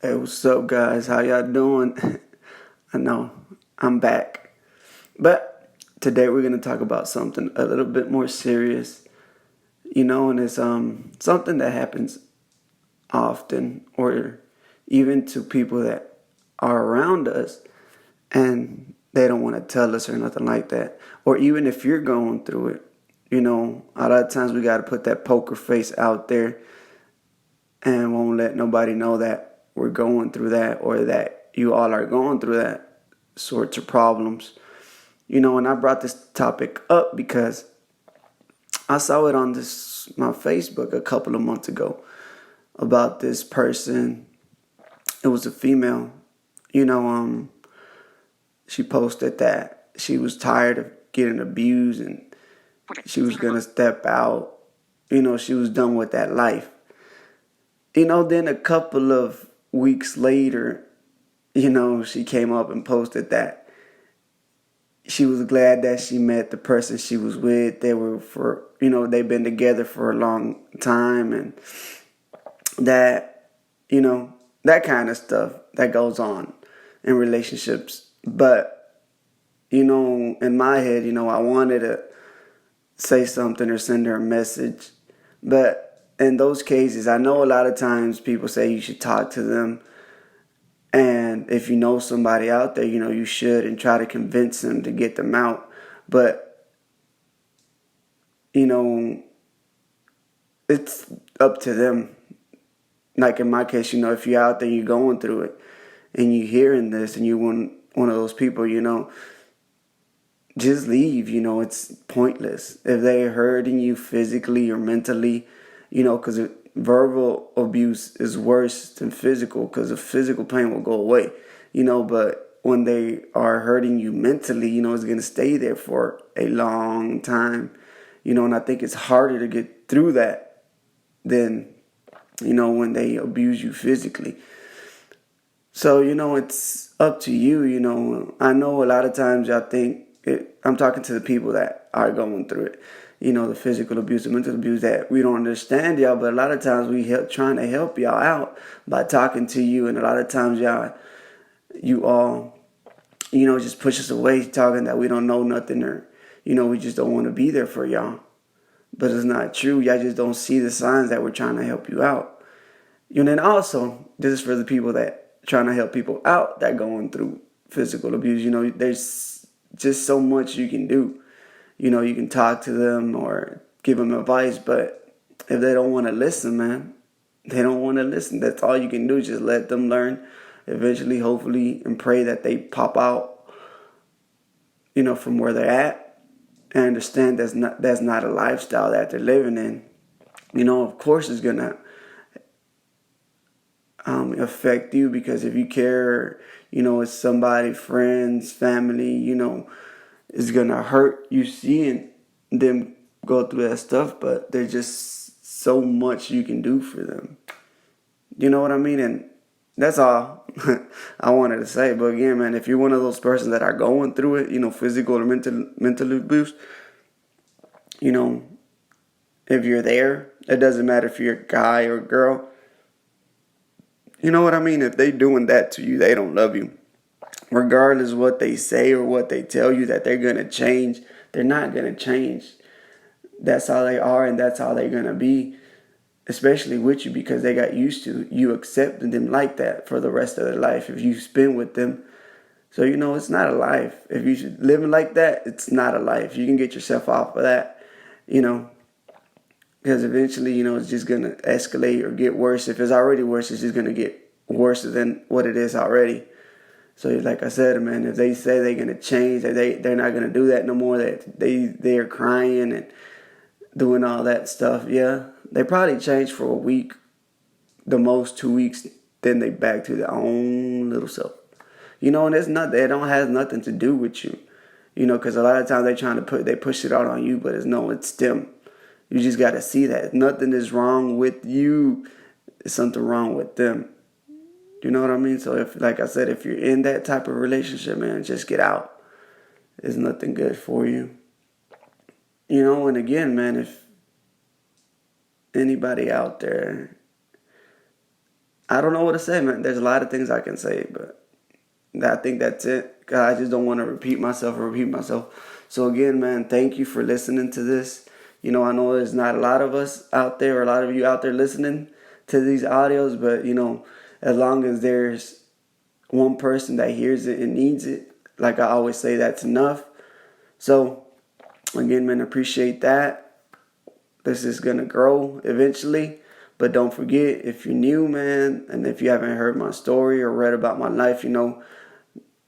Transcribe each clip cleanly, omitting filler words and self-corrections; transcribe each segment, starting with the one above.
Hey, what's up, guys? How y'all doing? I know I'm back, but today we're gonna talk about something a little bit more serious, and it's something that happens often, or even to people that are around us, and they don't want to tell us or nothing like that. Or even if you're going through it, a lot of times we gotta put that poker face out there and won't let nobody know that we're going through that or that you all are going through that sorts of problems. And I brought this topic up because I saw it on my Facebook a couple of months ago about this person. It was a female. You know, um, she posted that she was tired of getting abused and she was gonna step out. She was done with that life. Then a couple of weeks later, she came up and posted that she was glad that she met the person she was with. They've been together for a long time, and that, that kind of stuff that goes on in relationships. But, in my head, I wanted to say something or send her a message. But in those cases, I know a lot of times people say you should talk to them. And if you know somebody out there, you should and try to convince them to get them out. But, it's up to them. Like in my case, if you're out there, you're going through it and you're hearing this and you're one of those people, just leave. It's pointless. If they're hurting you physically or mentally, because verbal abuse is worse than physical, because the physical pain will go away, but when they are hurting you mentally, it's going to stay there for a long time, and I think it's harder to get through that than, when they abuse you physically. So, it's up to you. I know a lot of times y'all think I'm talking to the people that are going through it, the physical abuse, the mental abuse, that we don't understand y'all, but a lot of times trying to help y'all out by talking to you, and a lot of times you all, just push us away talking that we don't know nothing, or, we just don't want to be there for y'all. But it's not true. Y'all just don't see the signs that we're trying to help you out. And then also, this is for the people that trying to help people out that going through physical abuse. There's just so much you can do. You can talk to them or give them advice, but if they don't want to listen, man, they don't want to listen. That's all you can do. Just let them learn. Eventually, hopefully, and pray that they pop out, from where they're at, and understand that's not a lifestyle that they're living in. Of course, it's gonna affect you, because if you care, it's somebody, friends, family, it's gonna hurt you seeing them go through that stuff. But there's just so much you can do for them. You know what I mean? And that's all I wanted to say. But again, man, if you're one of those persons that are going through it, physical or mental abuse, if you're there, it doesn't matter if you're a guy or a girl. You know what I mean? If they doing that to you, they don't love you. Regardless of what they say or what they tell you that they're going to change, they're not going to change. That's how they are, and that's how they're going to be, especially with you, because they got used to you accepting them like that for the rest of their life if you spend with them. So, it's not a life. If you're living like that, it's not a life. You can get yourself off of that, because eventually, it's just going to escalate or get worse. If it's already worse, it's just going to get worse than what it is already. So, like I said, man, if they say they're going to change, that they're not going to do that no more, that they're crying and doing all that stuff, yeah, they probably change for a week, the most 2 weeks, then they back to their own little self. And it don't have nothing to do with you, because a lot of times they push it out on you, but it's them. You just got to see that nothing is wrong with you. There's something wrong with them. You know what I mean? So like I said, if you're in that type of relationship, man, just get out. There's nothing good for you. And again, man, if anybody out there I don't know what to say, man. There's a lot of things I can say, but I think that's it. 'Cause I just don't want to repeat myself. So again, man, thank you for listening to this. I know there's not a lot of us out there, or a lot of you out there listening to these audios, but as long as there's one person that hears it and needs it, like I always say, that's enough. So again, man, appreciate that. This is gonna grow eventually. But don't forget, if you're new, man, and if you haven't heard my story or read about my life,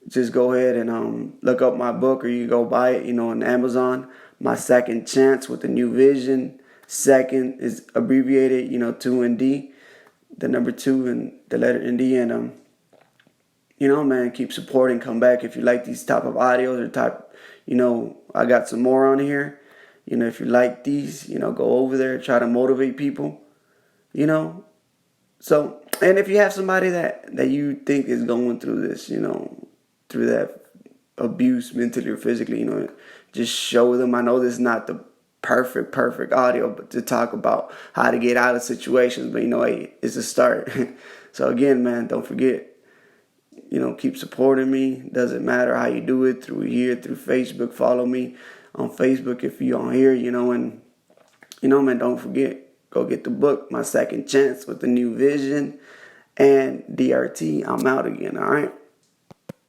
just go ahead and look up my book, or you go buy it, on Amazon. My Second Chance with a New Vision. Second is abbreviated, 2ND, the number 2 and the letter ND. And man, keep supporting. Come back if you like these type of audios or type. I got some more on here. If you like these, go over there, try to motivate people. So, and if you have somebody that you think is going through this, through that abuse mentally or physically, just show them. I know this is not the perfect audio, but to talk about how to get out of situations, but hey, it's a start. So again, man, don't forget, keep supporting me. Doesn't matter how you do it, through here, through Facebook. Follow me on Facebook if you're on here, and man, don't forget, go get the book, My Second Chance with a New Vision, and DRT. I'm out again, all right?